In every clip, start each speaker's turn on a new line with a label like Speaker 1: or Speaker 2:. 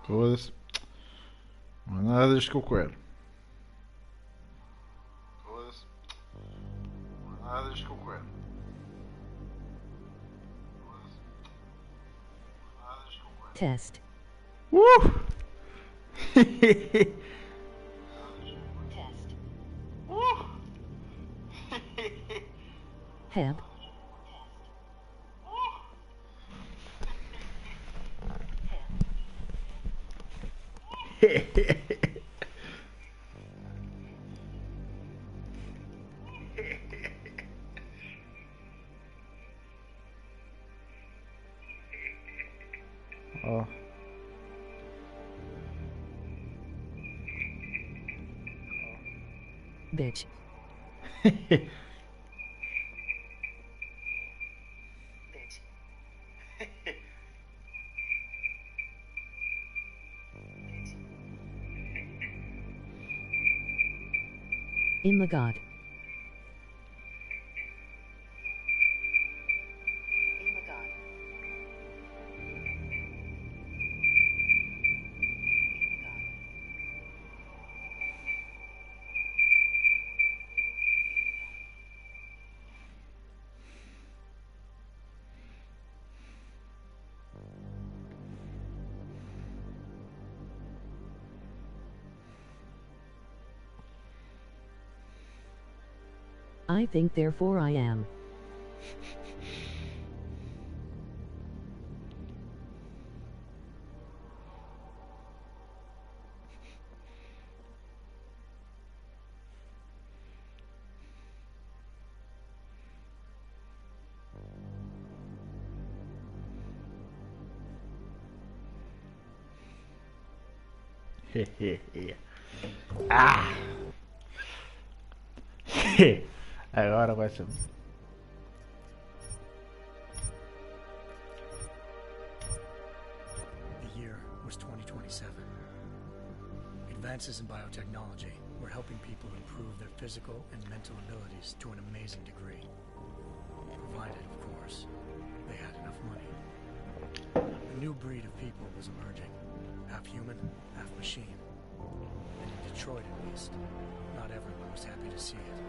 Speaker 1: Foda-se. Não é nada disto que eu quero. Foda-se. Não é nada disto que eu quero. Foda-se. Não é nada disto que eu quero.
Speaker 2: Test. Test. Heb.
Speaker 1: Ó.
Speaker 2: Bitch. In the God. I think therefore I am.
Speaker 1: Ah! Agora vai ser.
Speaker 3: The year was 2027. Advances in biotechnology were helping people improve their physical and mental abilities to an amazing degree. Provided, of course, they had enough money. A new breed of people was emerging. Half human, half machine. And in Detroit, at least, not everyone was happy to see it.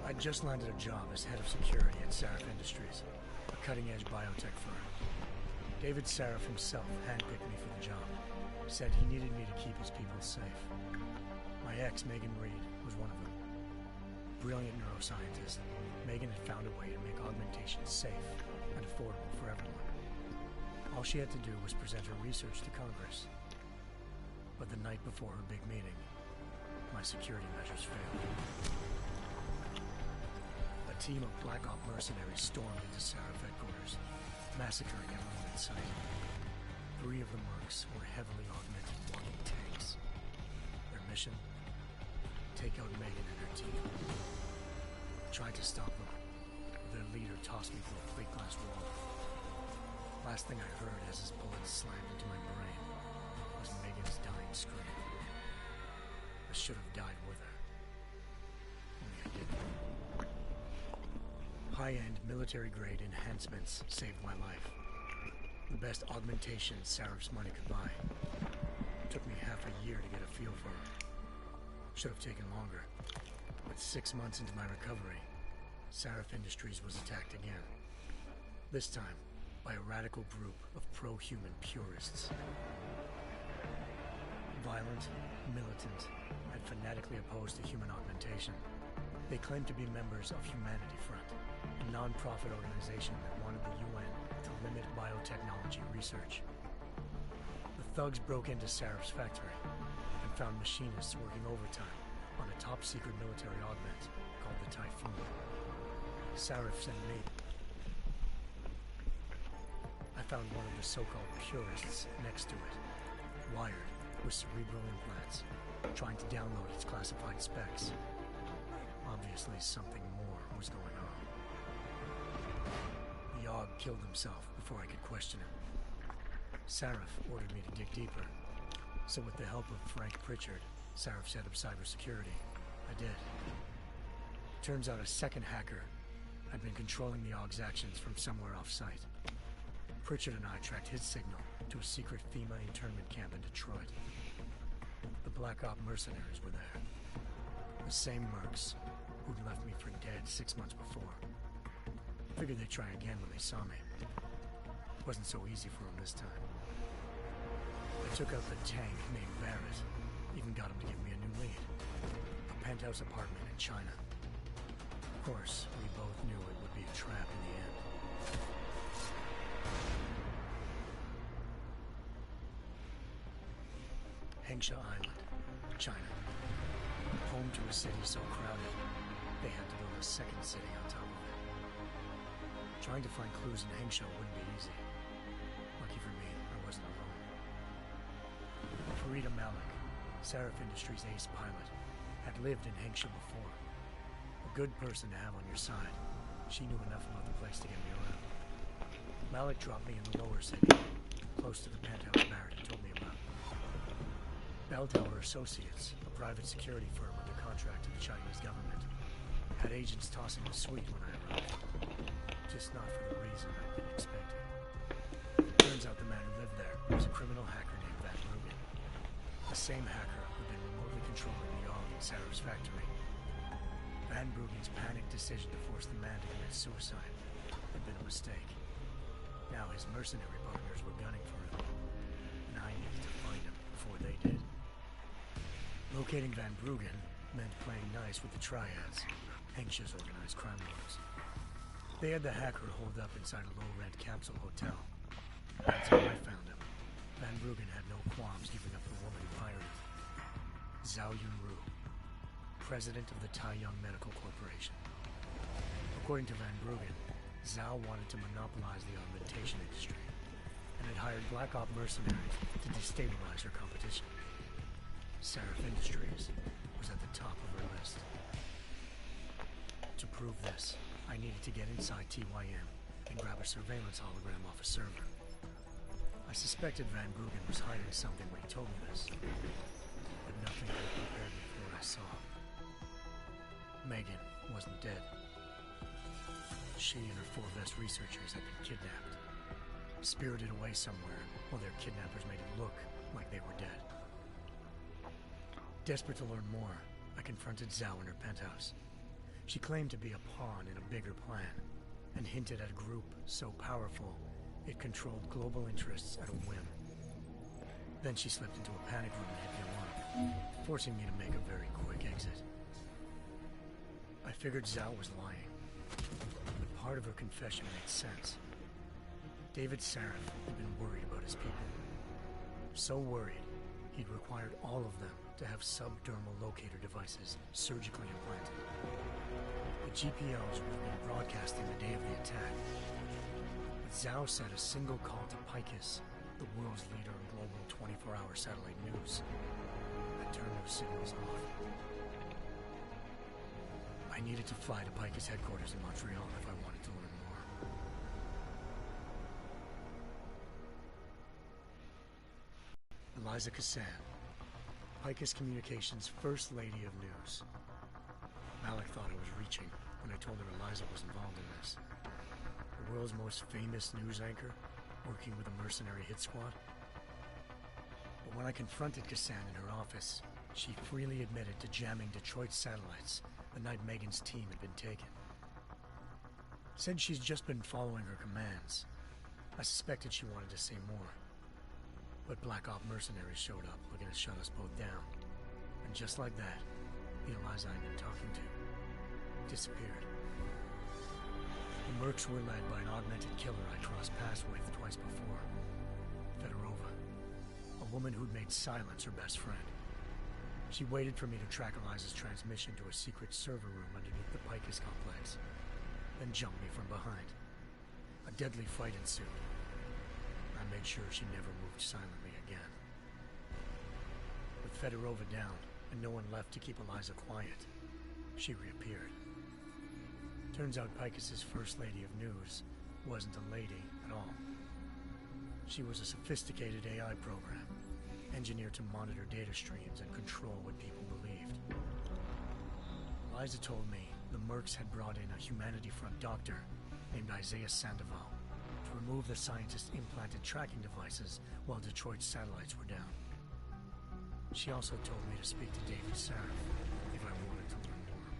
Speaker 3: I'd just landed a job as head of security at Sarif Industries, a cutting-edge biotech firm. David Sarif himself handpicked me for the job. Said he needed me to keep his people safe. My ex, Megan Reed, was one of them. Brilliant neuroscientist, Megan had found a way to make augmentation safe and affordable for everyone. All she had to do was present her research to Congress. But the night before her big meeting, my security measures failed. A team of Black Op mercenaries stormed into Sarif headquarters, massacring everyone in sight. 3 of the mercs were heavily augmented walking tanks. Their mission? Take out Megan and her team. I tried to stop them, but their leader tossed me through a plate glass wall. Last thing I heard as his bullets slammed into my brain was Megan's dying scream. I should have died with her. Only I didn't. High-end military-grade enhancements saved my life. The best augmentation Sarif's money could buy. It took me half a year to get a feel for her. Should have taken longer. But 6 months into my recovery, Sarif Industries was attacked again. This time, by a radical group of pro-human purists. Violent, militant, and fanatically opposed to human augmentation. They claimed to be members of Humanity Front, a non-profit organization that wanted the UN to limit biotechnology research. The thugs broke into Sarif's factory and found machinists working overtime on a top-secret military augment called the Typhoon. Sarif sent me. I found one of the so-called purists next to it, wired with cerebral implants, trying to download its classified specs. Obviously, something more was going on. The Og killed himself before I could question him. Sarif ordered me to dig deeper, so with the help of Frank Pritchard, Sarif's head of cybersecurity, I did. Turns out a second hacker had been controlling the Og's actions from somewhere off-site. Pritchard and I tracked his signal to a secret FEMA internment camp in Detroit. The Black Op mercenaries were there. The same mercs who'd left me for dead 6 months before. Figured they'd try again when they saw me. Wasn't so easy for them this time. I took out the tank named Barrett. Even got him to give me a new lead. A penthouse apartment in China. Of course, we both knew it would be a trap in the end. Hengsha Island, China. Home to a city so crowded, they had to build a second city on top of it. Trying to find clues in Hengsha wouldn't be easy. Lucky for me, I wasn't alone. Farida Malik, Sarif Industries' ace pilot, had lived in Hengsha before. A good person to have on your side. She knew enough about the place to get me around. Malik dropped me in the lower city, close to the penthouse Barrett had told me about. Bell Tower Associates, a private security firm under contract to the Chinese government, had agents tossing the suite when I arrived. Just not for the reason I'd been expecting. Turns out the man who lived there was a criminal hacker named Van Bruggen. The same hacker who'd been remotely controlling the Og in Sarah's factory. Van Bruggen's panicked decision to force the man to commit suicide had been a mistake. Now his mercenary partners were gunning for him, and I needed to find him before they did. Locating Van Bruggen meant playing nice with the triads, Hengsha's organized crime lords. They had the hacker holed up inside a low-rent capsule hotel. That's how I found him. Van Bruggen had no qualms giving up the woman who hired him. Zhao Yunru, president of the Taiyang Medical Corporation. According to Van Bruggen, Zhao wanted to monopolize the augmentation industry and had hired Black Op mercenaries to destabilize her competition. Sarif Industries was at the top of her list. To prove this, I needed to get inside TYM and grab a surveillance hologram off a server. I suspected Van Bruggen was hiding something when he told me this, but nothing could have prepared me for what I saw. Megan wasn't dead. She and her 4 best researchers had been kidnapped, spirited away somewhere while their kidnappers made it look like they were dead. Desperate to learn more, I confronted Zhao in her penthouse. She claimed to be a pawn in a bigger plan, and hinted at a group so powerful it controlled global interests at a whim. Then she slipped into a panic room and hit the alarm, forcing me to make a very quick exit. I figured Zhao was lying, but part of her confession made sense. David Sarif had been worried about his people. So worried, he'd required all of them to have subdermal locator devices surgically implanted. The GPOs would have been broadcasting the day of the attack. But Zhao said a single call to Picus, the world's leader in global 24-hour satellite news, had turned those signals off. I needed to fly to Picus headquarters in Montreal if I wanted to learn more. Eliza Cassan, Picus Communications' First Lady of News. Malik thought I was reaching when I told her Eliza was involved in this. The world's most famous news anchor, working with a mercenary hit squad. But when I confronted Cassan in her office, she freely admitted to jamming Detroit's satellites the night Megan's team had been taken. Said she's just been following her commands. I suspected she wanted to say more. But Black Op mercenaries showed up looking to shut us both down. And just like that, the Eliza I'd been talking to disappeared. The mercs were led by an augmented killer I crossed paths with twice before. Fedorova, a woman who'd made silence her best friend. She waited for me to track Eliza's transmission to a secret server room underneath the Picus complex, then jumped me from behind. A deadly fight ensued. I made sure she never moved silently again. With Fedorova down, and no one left to keep Eliza quiet, she reappeared. Turns out Picus's First Lady of News wasn't a lady at all. She was a sophisticated AI program, engineered to monitor data streams and control what people believed. Eliza told me the mercs had brought in a Humanity Front doctor named Isaiah Sandoval to remove the scientists' implanted tracking devices while Detroit's satellites were down. She also told me to speak to David Sarif if I wanted to learn more.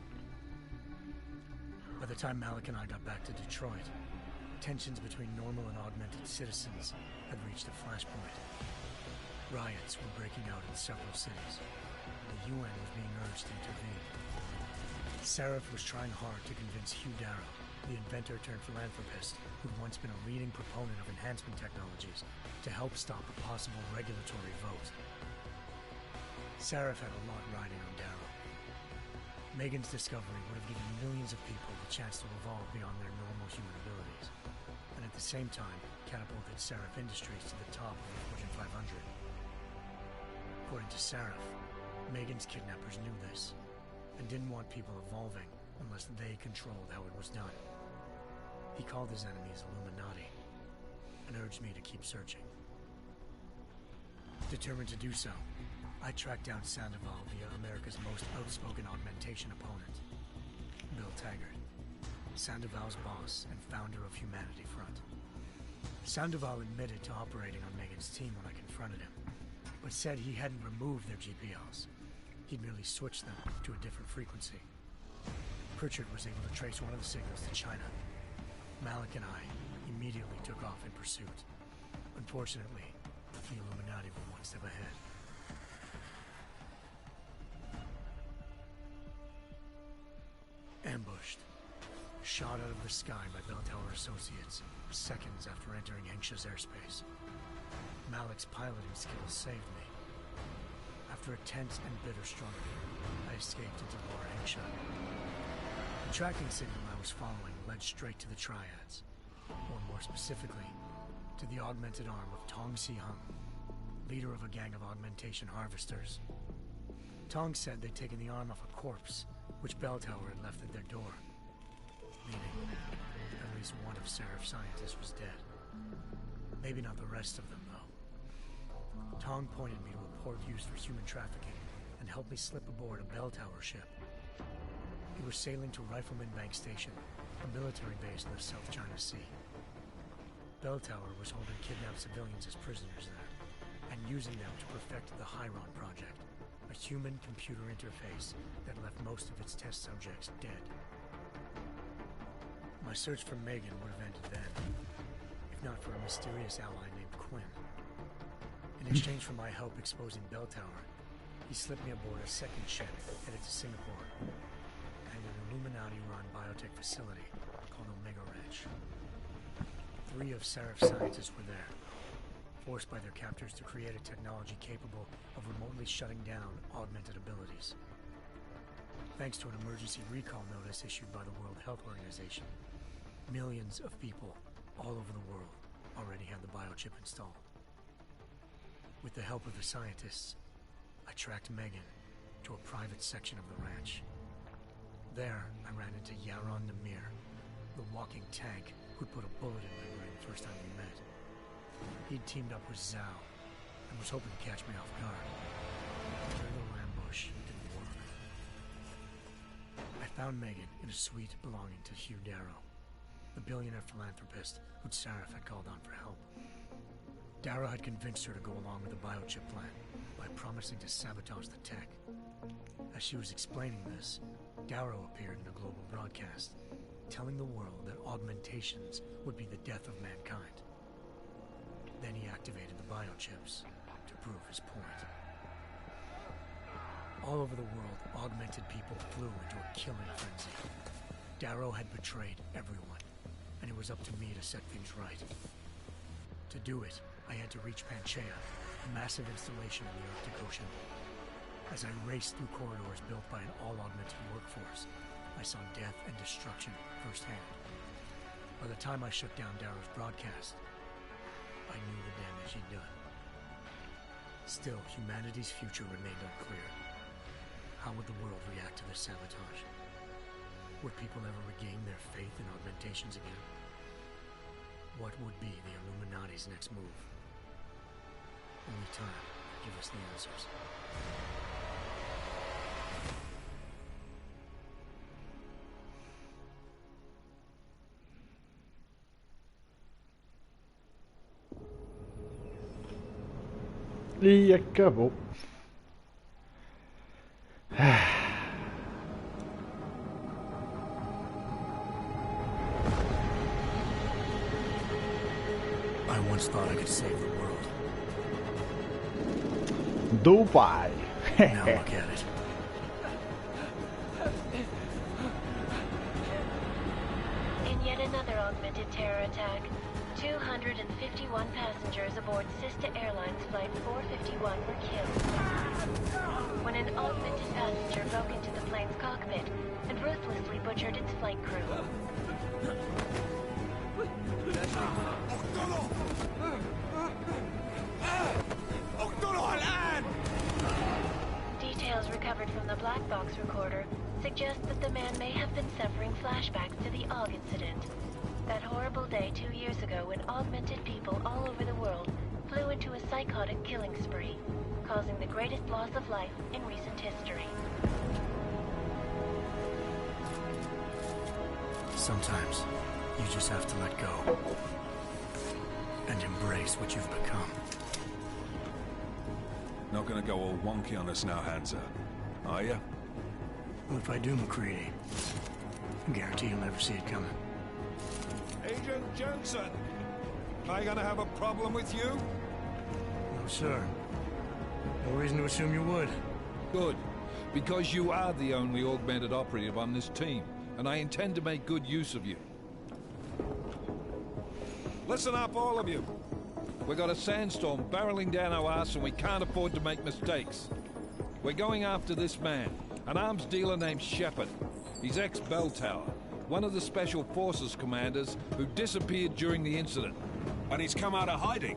Speaker 3: By the time Malik and I got back to Detroit, tensions between normal and augmented citizens had reached a flashpoint. Riots were breaking out in several cities. The UN was being urged to intervene. Sarif was trying hard to convince Hugh Darrow, the inventor-turned-philanthropist who'd once been a leading proponent of enhancement technologies, to help stop a possible regulatory vote. Sarif had a lot riding on Darrow. Megan's discovery would have given millions of people the chance to evolve beyond their normal human abilities, and at the same time catapulted Sarif Industries to the top of the Fortune 500. According to Sarif, Megan's kidnappers knew this, and didn't want people evolving unless they controlled how it was done. He called his enemies Illuminati, and urged me to keep searching. Determined to do so, I tracked down Sandoval via America's most outspoken augmentation opponent, Bill Taggart, Sandoval's boss and founder of Humanity Front. Sandoval admitted to operating on Megan's team when I confronted him, but said he hadn't removed their GPLs. He'd merely switched them to a different frequency. Pritchard was able to trace one of the signals to China. Malik and I immediately took off in pursuit. Unfortunately, the Illuminati were one step ahead. Ambushed. Shot out of the sky by Bell Tower Associates seconds after entering Hengsha's airspace. Malik's piloting skills saved me. After a tense and bitter struggle, I escaped into Lower Hengsha. The tracking signal I was following led straight to the Triads, or more specifically, to the augmented arm of Tong Si-hung, leader of a gang of augmentation harvesters. Tong said they'd taken the arm off a corpse, which Bell Tower had left at their door, meaning at least one of Sarif's scientists was dead. Maybe not the rest of them, though. Tong pointed me to a port used for human trafficking and helped me slip aboard a Bell Tower ship. It was sailing to Rifleman Bank Station, a military base in the South China Sea. Bell Tower was holding kidnapped civilians as prisoners there, and using them to perfect the Hyron Project, a human-computer interface that left most of its test subjects dead. My search for Megan would have ended then, if not for a mysterious ally named Quinn. In exchange for my help exposing Bell Tower, he slipped me aboard a second ship headed to Singapore, and an Illuminati-run biotech facility called Omega Ranch. 3 of Sarif's scientists were there, forced by their captors to create a technology capable of remotely shutting down augmented abilities. Thanks to an emergency recall notice issued by the World Health Organization, millions of people all over the world already had the biochip installed. With the help of the scientists, I tracked Megan to a private section of the ranch. There, I ran into Yaron Namir, the walking tank who'd put a bullet in my brain the first time we met. He'd teamed up with Zhao and was hoping to catch me off guard. Their little ambush didn't work. I found Megan in a suite belonging to Hugh Darrow, the billionaire philanthropist who'd Sarif had called on for help. Darrow had convinced her to go along with the biochip plan by promising to sabotage the tech. As she was explaining this, Darrow appeared in a global broadcast, telling the world that augmentations would be the death of mankind. Then he activated the biochips to prove his point. All over the world, augmented people flew into a killing frenzy. Darrow had betrayed everyone, and it was up to me to set things right. To do it, I had to reach Panchaea, a massive installation in the Arctic Ocean. As I raced through corridors built by an all-augmented workforce, I saw death and destruction firsthand. By the time I shut down Darrow's broadcast, I knew the damage he'd done. Still, humanity's future remained unclear. How would the world react to this sabotage? Would people ever regain their faith in augmentations again? What would be the Illuminati's next move? Only time will give us the answers.
Speaker 4: E acabou.
Speaker 3: I once thought I could save the world.
Speaker 4: Dubai.
Speaker 3: Now look at it.
Speaker 5: In yet another augmented terror attack, 251 passengers aboard Sister Airlines Flight 451 were killed when an augmented passenger broke into the plane's cockpit and ruthlessly butchered its flight crew. Details recovered from the black box recorder suggest that the man may have been suffering flashbacks to the AUG incident. That horrible day 2 years ago when augmented people all over the world flew into a psychotic killing spree, causing the greatest loss of life in recent history.
Speaker 3: Sometimes you just have to let go and embrace what you've become.
Speaker 6: Not gonna go all wonky on us now, Hansa, are you?
Speaker 3: Well, if I do, McCready, I guarantee you'll never see it coming.
Speaker 6: Agent Jensen! Am I gonna have a problem with you?
Speaker 3: No, sir. No reason to assume you would.
Speaker 7: Good, because you are the only augmented operative on this team, and I intend to make good use of you. Listen up, all of you. We've got a sandstorm barreling down our arse and we can't afford to make mistakes. We're going after this man, an arms dealer named Shepard. He's ex-Bell Tower, one of the Special Forces commanders who disappeared during the incident.
Speaker 6: And he's come out of hiding.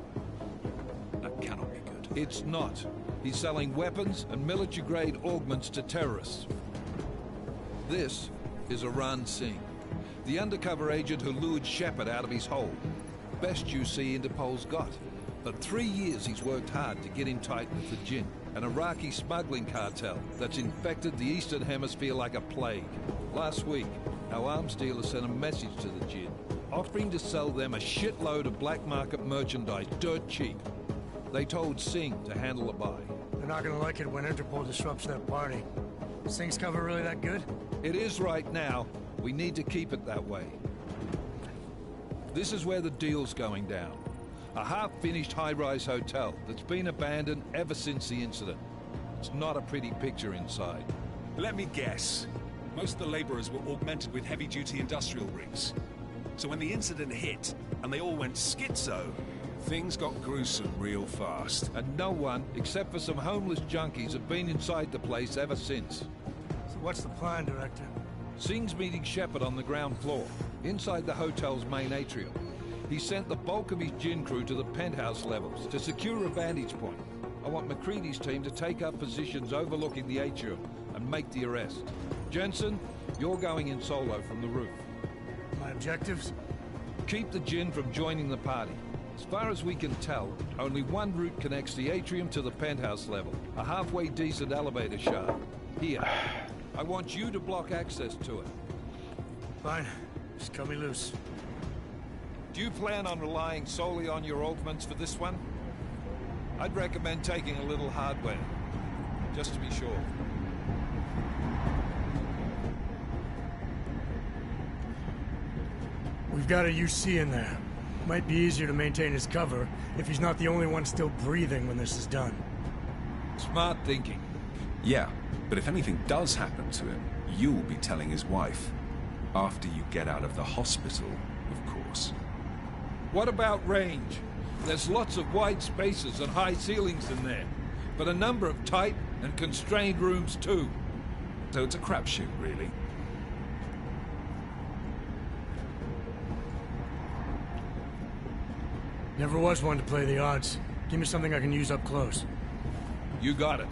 Speaker 6: That cannot be good.
Speaker 7: It's not. He's selling weapons and military-grade augments to terrorists. This is Iran Singh, the undercover agent who lured Shepard out of his hole. Best you see Interpol's got. For 3 years he's worked hard to get in tight with the Jinn, an Iraqi smuggling cartel that's infected the Eastern Hemisphere like a plague. Last week, our arms dealer sent a message to the Jinn, offering to sell them a shitload of black market merchandise dirt cheap. They told Singh to handle the buy.
Speaker 3: They're not gonna like it when Interpol disrupts their party. Singh's cover really that good?
Speaker 7: It is right now. We need to keep it that way. This is where the deal's going down. A half-finished high-rise hotel that's been abandoned ever since the incident. It's not a pretty picture inside.
Speaker 6: Let me guess. Most of the laborers were augmented with heavy-duty industrial rigs. So when the incident hit, and they all went schizo, things got gruesome real fast.
Speaker 7: And no one, except for some homeless junkies, have been inside the place ever since.
Speaker 3: So what's the plan, Director?
Speaker 7: Singh's meeting Shepard on the ground floor, inside the hotel's main atrium. He sent the bulk of his Jinn crew to the penthouse levels to secure a vantage point. I want McCready's team to take up positions overlooking the atrium and make the arrest. Jensen, you're going in solo from the roof.
Speaker 3: My objectives?
Speaker 7: Keep the Jinn from joining the party. As far as we can tell, only one route connects the atrium to the penthouse level, a halfway decent elevator shaft. Here. I want you to block access to it.
Speaker 3: Fine. Just cut me loose.
Speaker 7: Do you plan on relying solely on your augments for this one? I'd recommend taking a little hardware, just to be sure.
Speaker 3: We've got a UC in there. Might be easier to maintain his cover if he's not the only one still breathing when this is done.
Speaker 7: Smart thinking.
Speaker 6: Yeah, but if anything does happen to him, you'll be telling his wife. After you get out of the hospital, of course.
Speaker 7: What about range? There's lots of wide spaces and high ceilings in there, but a number of tight and constrained rooms too.
Speaker 6: So it's a crapshoot, really.
Speaker 3: Never was one to play the odds. Give me something I can use up close.
Speaker 7: You got it.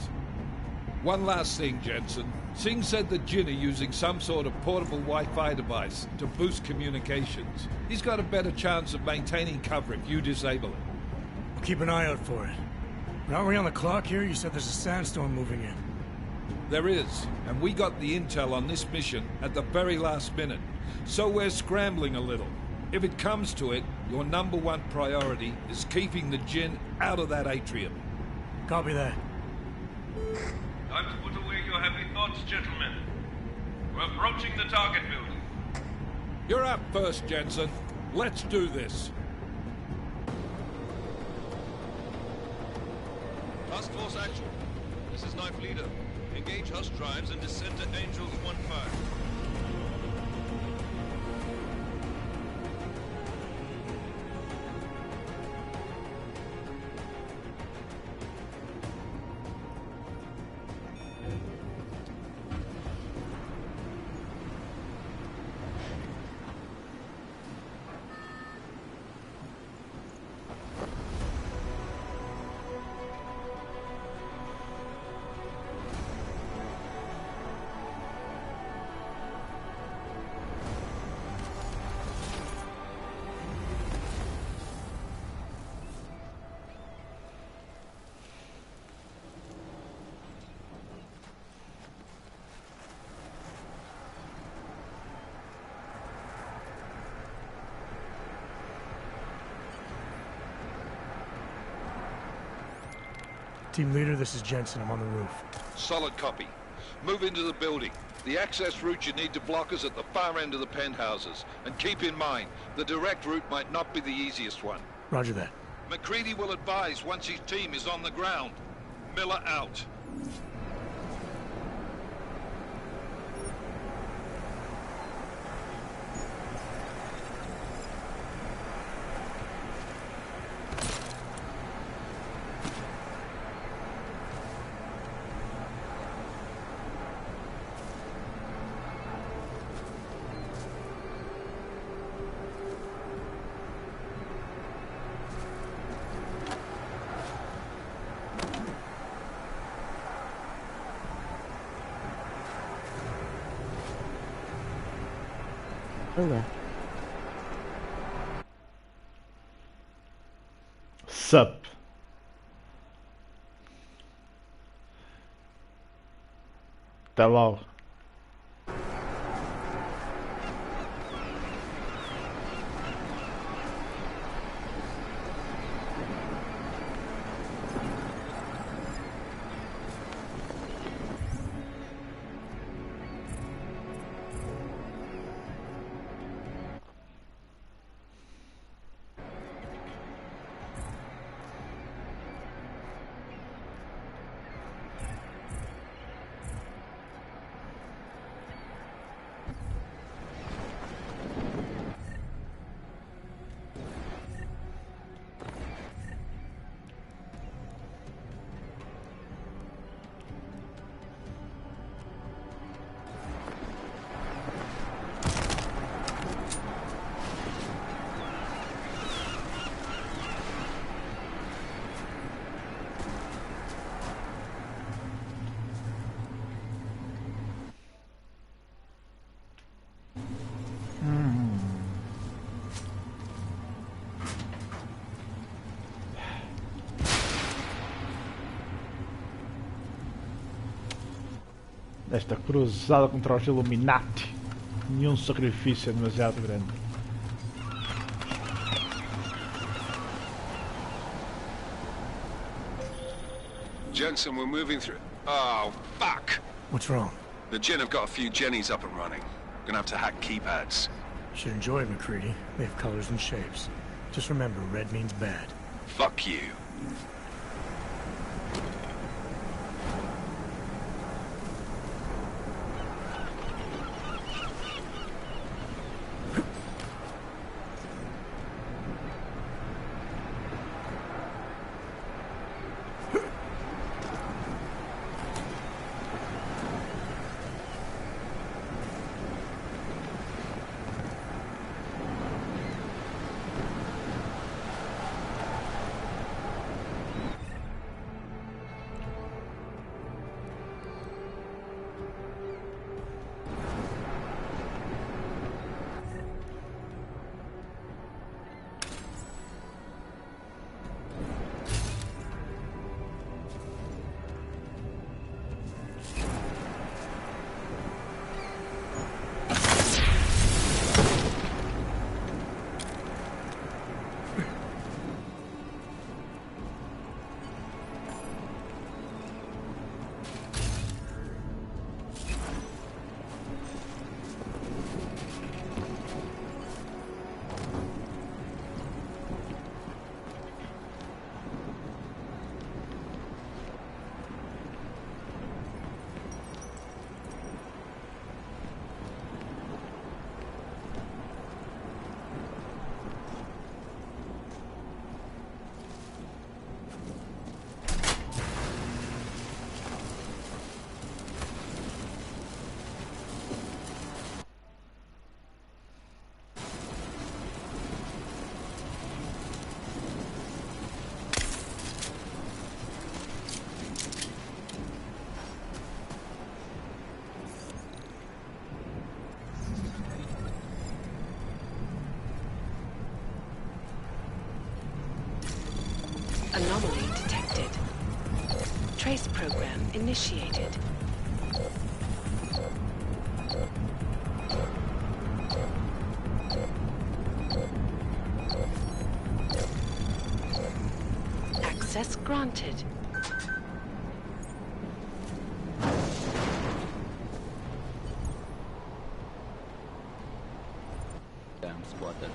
Speaker 7: One last thing, Jensen. Singh said the Jinn are using some sort of portable Wi-Fi device to boost communications. He's got a better chance of maintaining cover if you disable it.
Speaker 3: I'll keep an eye out for it. But aren't we on the clock here? You said there's a sandstorm moving in.
Speaker 7: There is, and we got the intel on this mission at the very last minute. So we're scrambling a little. If it comes to it, your #1 priority is keeping the Jinn out of that atrium.
Speaker 3: Copy that.
Speaker 8: Time to put away your heavy thoughts, gentlemen. We're approaching the target building.
Speaker 7: You're up first, Jensen. Let's do this.
Speaker 9: Task Force action. This is Knife Leader. Engage Hush drives and descend to Angels 1-5.
Speaker 3: Team leader, this is Jensen. I'm on the roof.
Speaker 7: Solid copy. Move into the building. The access route you need to block is at the far end of the penthouses. And keep in mind, the direct route might not be the easiest one.
Speaker 3: Roger that.
Speaker 7: McCready will advise once his team is on the ground. Miller out.
Speaker 2: Go left.
Speaker 4: Sup. Até logo. Esta cruzada contra os Illuminati. Nenhum sacrifício é demasiado grande.
Speaker 6: Jensen, we're moving through. Oh, fuck!
Speaker 3: What's wrong?
Speaker 6: The Gen have got a few Jennies up and running. Gonna have to hack keypads.
Speaker 3: Should enjoy it, McCready. They have colors and shapes. Just remember, red means bad.
Speaker 6: Fuck you.
Speaker 10: initiated. Access granted.
Speaker 11: Damn squatters.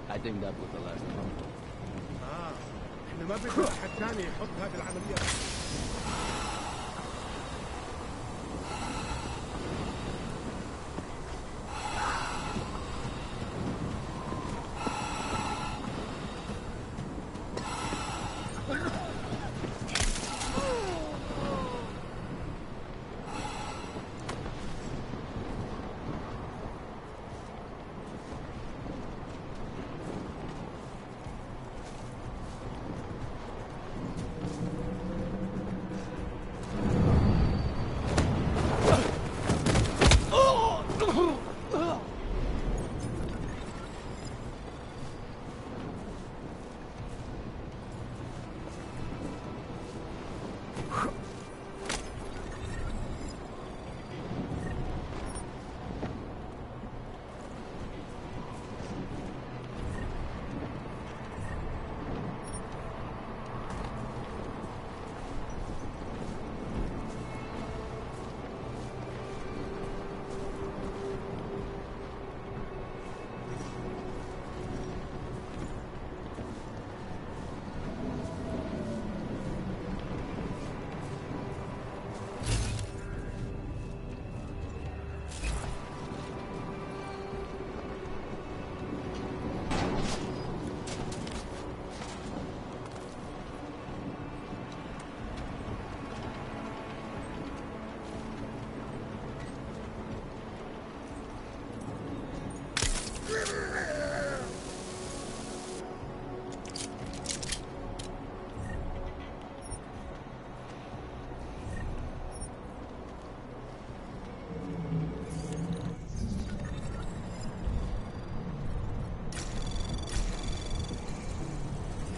Speaker 11: I think that was the last one.
Speaker 12: احنا ما بدنا حد ثاني يحط هذه العملية.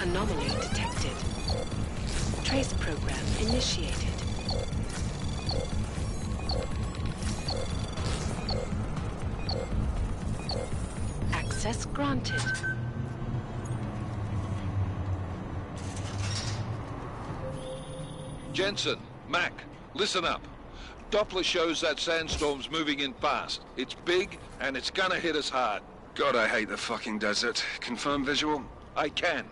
Speaker 10: Anomaly detected. Trace program initiated. Access granted.
Speaker 7: Jensen, Mac, listen up. Doppler shows that sandstorm's moving in fast. It's big, and it's gonna hit us hard.
Speaker 6: God, I hate the fucking desert. Confirm visual?
Speaker 7: I can.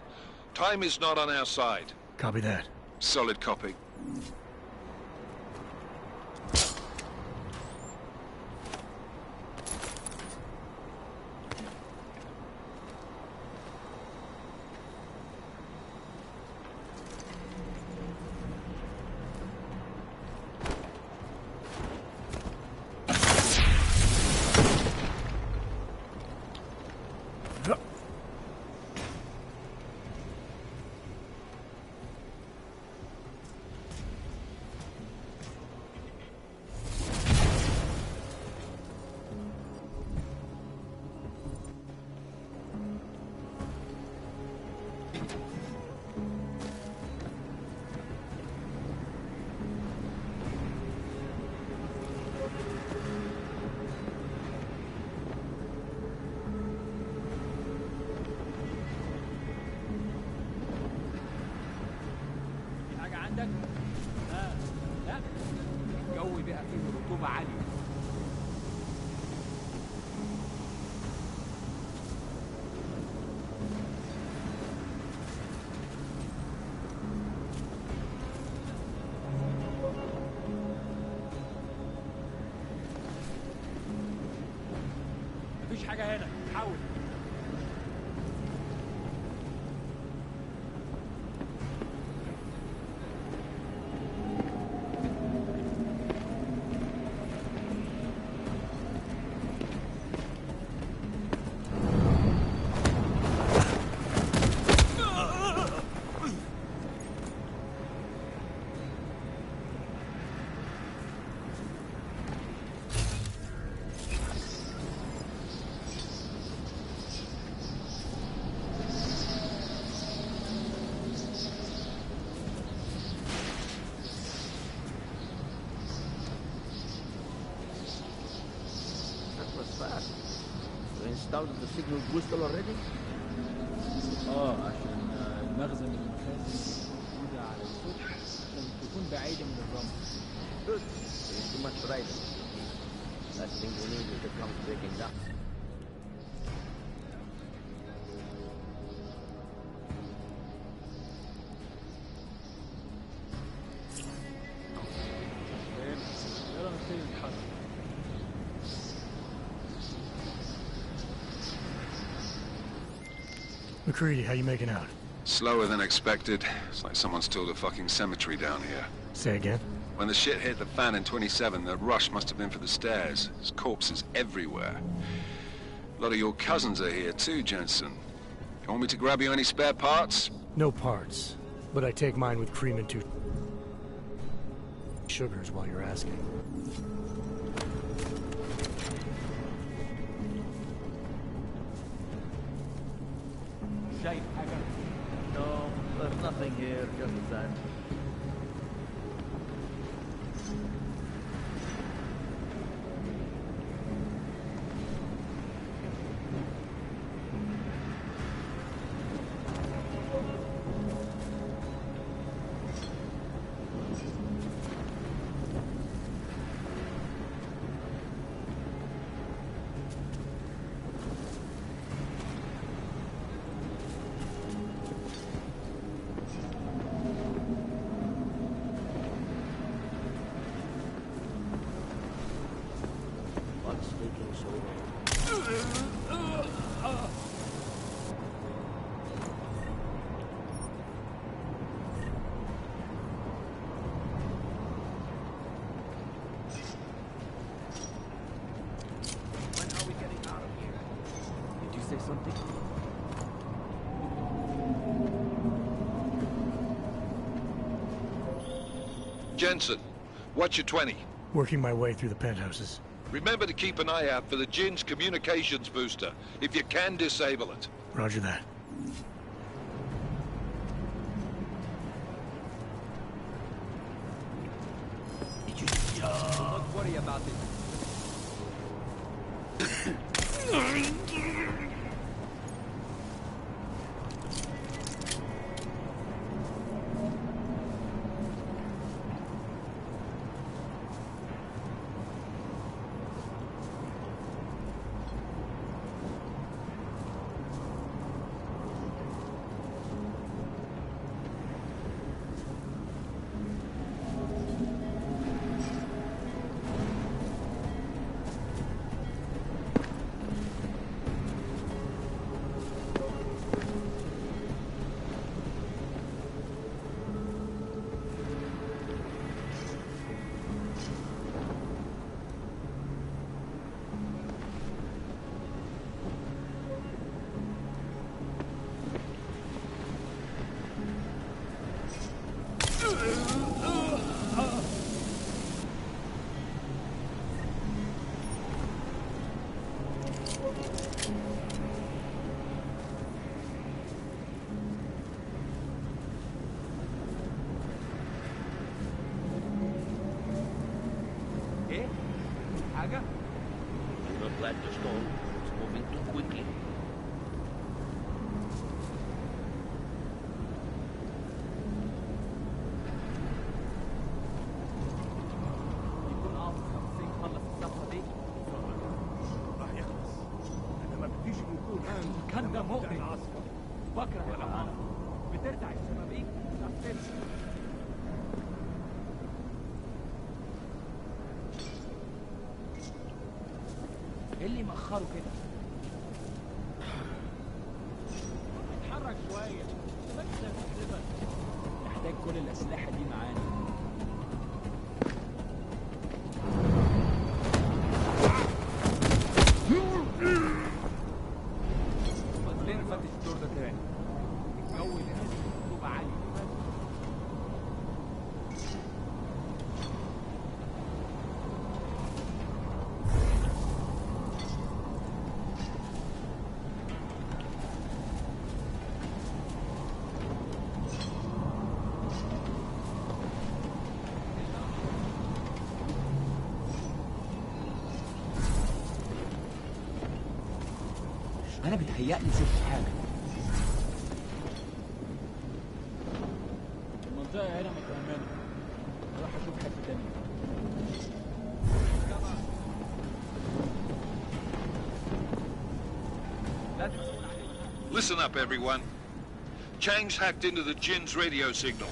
Speaker 7: Time is not on our side.
Speaker 3: Copy that.
Speaker 6: Solid copy.
Speaker 12: مفيش حاجة هنا، حاول.
Speaker 11: was fast. You installed the signal booster already?
Speaker 13: عشان المخزن والمخازن موجودة على السطح عشان تكون بعيدة من الرمل.
Speaker 11: Good. There's too much riding. Last thing we need is to come breaking down.
Speaker 13: يلا نبتدي نتحرك.
Speaker 3: McCready, how you making out?
Speaker 6: Slower than expected. It's like someone's tilled a fucking cemetery down here.
Speaker 3: Say again?
Speaker 6: When the shit hit the fan in 27, the rush must have been for the stairs. There's corpses everywhere. A lot of your cousins are here too, Jensen. You want me to grab you any spare parts?
Speaker 3: No parts, but I take mine with cream and 2 sugars while you're asking.
Speaker 11: شايف حاجة؟ No, there's nothing here, just that. What's taking so long? When are we getting out of here? Did you say something?
Speaker 7: Jensen, what's your 20?
Speaker 3: Working my way through the penthouses.
Speaker 7: Remember to keep an eye out for the Jin's communications booster. If you can, disable it.
Speaker 3: Roger that.
Speaker 11: Don't worry about it. حاجة؟ Do not let the storm. It's moving too quickly. يكون قاصد 50 خلص الصفحة دي؟
Speaker 12: راح يخلص. انا ما بديش نكون
Speaker 13: كان ده مؤذي. بكره العمارة. بترجع الشبابيك تقفلش. ايه اللي مأخره كده؟ اتحرك شوية. بس نحتاج كل الأسلحة دي معانا. ليه نفتش الدور ده تاني؟ الجو لازم يبقى عالي.
Speaker 11: انا بيتهيألي شفت حاجه.
Speaker 13: المنطقة هنا متأمنة. راح اشوف حتة تانية.
Speaker 9: Listen up, everyone. Chang's hacked into the Jin's radio signal.